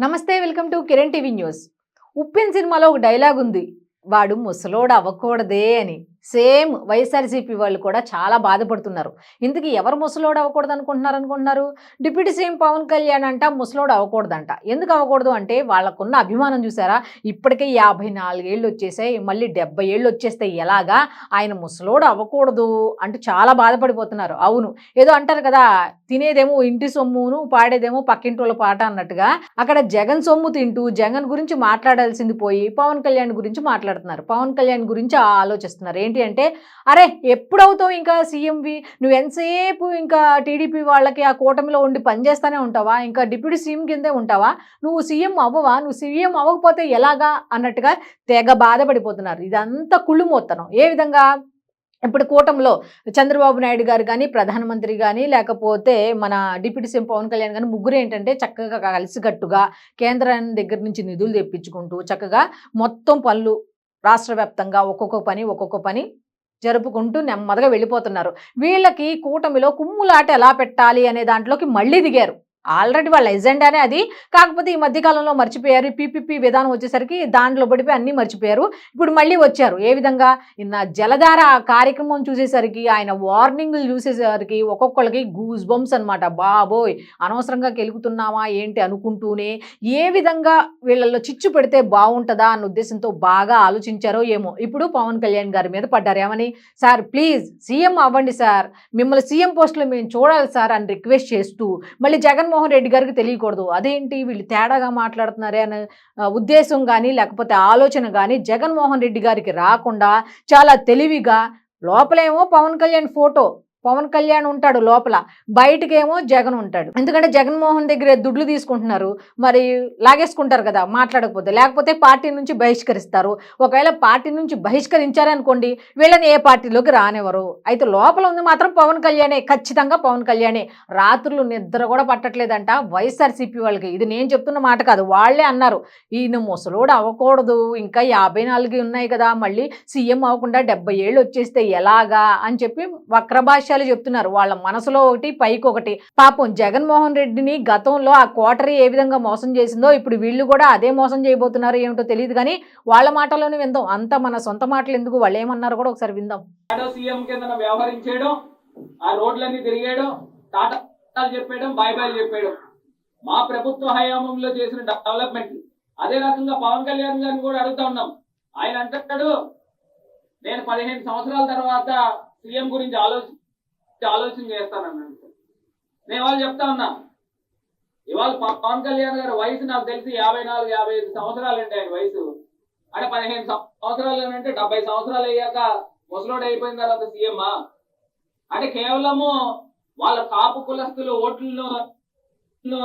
నమస్తే welcome to Kiran TV news. Uppena సినిమాలో ఒక డైలాగ్ ఉంది, వాడు ముసలోడు అవ్వకూడదే అని. సేమ్ వైఎస్ఆర్సీపీ వాళ్ళు కూడా చాలా బాధపడుతున్నారు. ఇంతకీ ఎవరు ముసలోడు అవ్వకూడదు అనుకుంటున్నారు? డిప్యూటీ సీఎం పవన్ కళ్యాణ్ అంట ముసలోడు అవ్వకూడదంట. ఎందుకు అవ్వకూడదు అంటే వాళ్ళకున్న అభిమానం చూసారా? ఇప్పటికే 54 ఏళ్ళు వచ్చేసాయి, మళ్ళీ 70 ఏళ్ళు వచ్చేస్తే ఎలాగా, ఆయన ముసలోడు అవ్వకూడదు అంటూ చాలా బాధపడిపోతున్నారు. అవును, ఏదో అంటారు కదా, తినేదేమో ఇంటి సొమ్మును పాడేదేమో పక్కింటోళ్ళ పాట అన్నట్టుగా అక్కడ జగన్ సొమ్ము తింటూ జగన్ గురించి మాట్లాడాల్సింది పోయి పవన్ కళ్యాణ్ గురించి మాట్లాడుతున్నారు. పవన్ కళ్యాణ్ గురించి ఆలోచిస్తున్నారు. ఏంటి అంటే, అరే ఎప్పుడవుతావు ఇంకా సీఎంవి, నువ్వు ఎంతసేపు ఇంకా టీడీపీ వాళ్ళకి ఆ కూటమిలో ఉండి పనిచేస్తూనే ఉంటావా, ఇంకా డిప్యూటీ సీఎం కిందే ఉంటావా, నువ్వు సీఎం అవ్వవా, నువ్వు సీఎం అవ్వకపోతే ఎలాగా అన్నట్టుగా తెగ బాధపడిపోతున్నారు. ఇదంతా కుళ్ళు మోత్తనం. ఏ విధంగా, ఇప్పుడు కూటమిలో చంద్రబాబు నాయుడు గారు కానీ, ప్రధానమంత్రి కానీ, లేకపోతే మన డిప్యూటీ సీఎం పవన్ కళ్యాణ్ కానీ, ముగ్గురు ఏంటంటే చక్కగా కలిసికట్టుగా కేంద్రం దగ్గర నుంచి నిధులు తెప్పించుకుంటూ చక్కగా మొత్తం పనులు రాష్ట్ర వ్యాప్తంగా ఒక్కొక్క పని జరుపుకుంటూ నెమ్మదిగా వెళ్ళిపోతున్నారు. వీళ్ళకి కూటమిలో కుమ్ములాట ఎలా పెట్టాలి అనే దాంట్లోకి మళ్ళీ దిగారు. ఆల్రెడీ వాళ్ళ ఎజెండానే అది. కాకపోతే ఈ మధ్యకాలంలో మర్చిపోయారు. పీపీపీ విధానం వచ్చేసరికి దాంట్లో పడిపోయి అన్నీ మర్చిపోయారు. ఇప్పుడు మళ్ళీ వచ్చారు. ఏ విధంగా, నిన్న జలధార కార్యక్రమం చూసేసరికి, ఆయన వార్నింగ్లు చూసేసరికి ఒక్కొక్కళ్ళకి గూస్ బంప్స్ అనమాట. బాబోయ్, అనవసరంగా కెలుగుతున్నామా ఏంటి అనుకుంటూనే ఏ విధంగా వీళ్ళల్లో చిచ్చు పెడితే బాగుంటుందా అన్న ఉద్దేశంతో బాగా ఆలోచించారో ఏమో ఇప్పుడు పవన్ కళ్యాణ్ గారి మీద పడ్డారు. ఏమని, సార్ ప్లీజ్ సీఎం అవ్వండి సార్, మిమ్మల్ని సీఎం పోస్టులో మేము చూడాలి సార్ అని రిక్వెస్ట్ చేస్తూ, మళ్ళీ జగన్మోహన్ రెడ్డి గారికి తెలియకూడదు, అదేంటి వీళ్ళు తేడాగా మాట్లాడుతున్నారే అనే ఉద్దేశం కానీ లేకపోతే ఆలోచన కానీ జగన్మోహన్ రెడ్డి గారికి రాకుండా చాలా తెలివిగా, లోపలేమో పవన్ కళ్యాణ్ ఫోటో, పవన్ కళ్యాణ్ ఉంటాడు లోపల, బయటకేమో జగన్ ఉంటాడు. ఎందుకంటే జగన్మోహన్ దగ్గర దుడ్లు తీసుకుంటున్నారు, మరి లాగేసుకుంటారు కదా మాట్లాడకపోతే, లేకపోతే పార్టీ నుంచి బహిష్కరిస్తారు. ఒకవేళ పార్టీ నుంచి బహిష్కరించారనుకోండి, వీళ్ళని ఏ పార్టీలోకి రానివ్వరు. అయితే లోపల ఉంది మాత్రం పవన్ కళ్యాణే, ఖచ్చితంగా పవన్ కళ్యాణే. రాత్రులు నిద్ర కూడా పట్టట్లేదంట వైఎస్ఆర్సీపీ వాళ్ళకి. ఇది నేను చెప్తున్న మాట కాదు, వాళ్లే అన్నారు. ఈయన ముసలోడు అవ్వకూడదు, ఇంకా 54 ఉన్నాయి కదా, మళ్ళీ సీఎం అవ్వకుండా 70 ఏళ్ళు వచ్చేస్తే ఎలాగా అని చెప్పి వక్ర భాష చెప్తున్నారు. వాళ్ళ మనసులో ఒకటి, పైకి ఒకటి. పాపం జగన్మోహన్ రెడ్డిని గతంలో ఆ కోటరీ ఏ విధంగా మోసం చేసిందో ఇప్పుడు వీళ్ళు కూడా అదే మోసం చేయబోతున్నారు. ఏమిటో తెలియదు కానీ వాళ్ళ మాటలోనే విందాం. అంతా మన సొంత మాటలు ఎందుకు, వాళ్ళు ఏమన్నారు కూడా ఒకసారి విందాం. సీఎం కింద వ్యవహరించేయడం, ఆ రోడ్లన్నీ తిరిగేయడం, టాటాలు చెప్పేయడం, బాయ్ బాయ్ చెప్పేయడం, మా ప్రభుత్వ హయాంలో చేసిన డెవలప్మెంట్. అదే రకంగా పవన్ కళ్యాణ్ గారిని కూడా అడుగుతా ఉన్నాం. ఆయన అంటాడు, నేను 15 సంవత్సరాల తర్వాత సీఎం గురించి ఆలోచన చేస్తానన్నాను. నేను వాళ్ళు చెప్తా ఉన్నా, ఇవాళ పవన్ కళ్యాణ్ గారి వయసు నాకు తెలిసి 54-55 సంవత్సరాలండి ఆయన వయసు. అంటే 15 సంవత్సరాలు అంటే 70 సంవత్సరాలు అయ్యాక ముసలోడు అయిపోయిన తర్వాత సీఎమ్మా అంటే కేవలము వాళ్ళ కాపు కులస్తులు ఓట్లను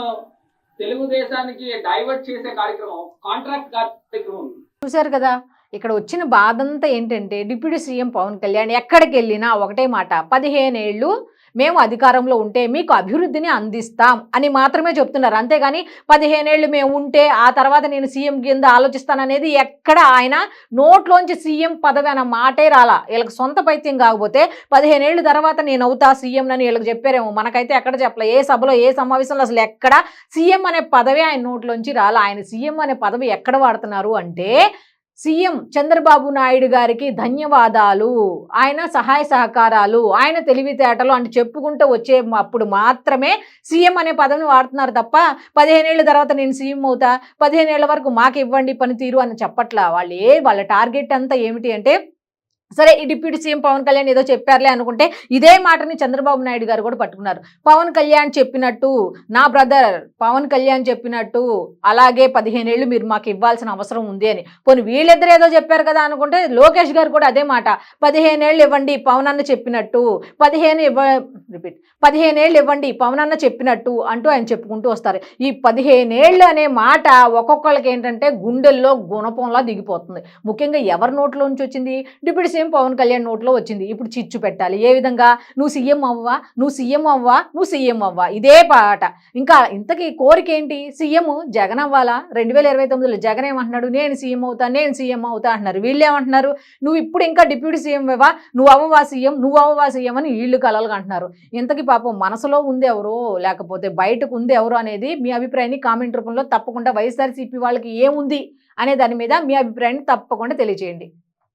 తెలుగుదేశానికి డైవర్ట్ చేసే కార్యక్రమం, కాంట్రాక్ట్ కార్యక్రమం. చూశారు కదా, ఇక్కడ వచ్చిన బాధంతా ఏంటంటే, డిప్యూటీ సీఎం పవన్ కళ్యాణ్ ఎక్కడికి వెళ్ళినా ఒకటే మాట, 15 ఏళ్ళు మేము అధికారంలో ఉంటే మీకు అభివృద్ధిని అందిస్తాం అని మాత్రమే చెప్తున్నారు. అంతేగాని 15 ఏళ్ళు మేము ఉంటే ఆ తర్వాత నేను సీఎం కింద ఆలోచిస్తాననేది ఎక్కడ ఆయన నోట్లోంచి సీఎం పదవి అన్న మాటే రాలా. వీళ్ళకి సొంత పైత్యం కాకపోతే 15 ఏళ్ళు తర్వాత నేను అవుతా సీఎం అని వీళ్ళకి చెప్పారేమో, మనకైతే ఎక్కడ చెప్పలే. ఏ సభలో ఏ సమావేశంలో అసలు ఎక్కడ సీఎం అనే పదవి ఆయన నోట్లోంచి రాలా. ఆయన సీఎం అనే పదవి ఎక్కడ వాడుతున్నారు అంటే, సీఎం చంద్రబాబు నాయుడు గారికి ధన్యవాదాలు, ఆయన సహాయ సహకారాలు, ఆయన తెలివితేటలు అని చెప్పుకుంటూ వచ్చే అప్పుడు మాత్రమే సీఎం అనే పదవిని వాడుతున్నారు తప్ప 15 ఏళ్ళ తర్వాత నేను సీఎం అవుతా, 15 ఏళ్ల వరకు మాకు ఇవ్వండి పనితీరు అని చెప్పట్లా. వాళ్ళ టార్గెట్ అంతా ఏమిటి అంటే, సరే ఈ డిప్యూటీ సీఎం పవన్ కళ్యాణ్ ఏదో చెప్పారులే అనుకుంటే ఇదే మాటని చంద్రబాబు నాయుడు గారు కూడా పట్టుకున్నారు. పవన్ కళ్యాణ్ చెప్పినట్టు, నా బ్రదర్ పవన్ కళ్యాణ్ చెప్పినట్టు అలాగే 15 ఏళ్ళు మీరు మాకు ఇవ్వాల్సిన అవసరం ఉంది అని. పోనీ వీళ్ళిద్దరు ఏదో చెప్పారు కదా అనుకుంటే లోకేష్ గారు కూడా అదే మాట, 15 ఏళ్ళు ఇవ్వండి పవన్ అన్న చెప్పినట్టు, 15 ఏళ్ళు ఇవ్వండి పవన్ అన్న చెప్పినట్టు అంటూ ఆయన చెప్పుకుంటూ వస్తారు. ఈ 15 ఏళ్ళు అనే మాట ఒక్కొక్కళ్ళకి ఏంటంటే గుండెల్లో గుణపంలా దిగిపోతుంది. ముఖ్యంగా ఎవరి నోట్లోంచి వచ్చింది, డిప్యూటీ సేమ్ పవన్ కళ్యాణ్ నోట్లో వచ్చింది. ఇప్పుడు చిచ్చు పెట్టాలి. ఏ విధంగా? నువ్వు సీఎం అవ్వా, నువ్వు సీఎం అవ్వా, నువ్వు సీఎం అవ్వా, ఇదే పాట. ఇంకా ఇంతకీ కోరిక ఏంటి? సీఎం జగన్ అవ్వాలా? 2029లో జగన్ ఏమంటున్నాడు? నేను సీఎం అవుతా, నేను సీఎం అవుతా అంటున్నారు. వీళ్ళు ఏమంటున్నారు? నువ్వు ఇప్పుడు ఇంకా డిప్యూటీ సీఎం ఇవ్వా, నువ్వు అవ్వవా సీఎం, నువ్వు అవ్వవా సీఎం అని వీళ్ళు కలలుగా అంటున్నారు. ఇంతకీ పాపం మనసులో ఉంది ఎవరో లేకపోతే బయటకు ఉంది ఎవరో అనేది మీ అభిప్రాయాన్ని కామెంట్ రూపంలో తప్పకుండా వైఎస్ఆర్సీపీ వాళ్ళకి ఏముంది అనే దాని మీద మీ అభిప్రాయాన్ని తప్పకుండా తెలియజేయండి.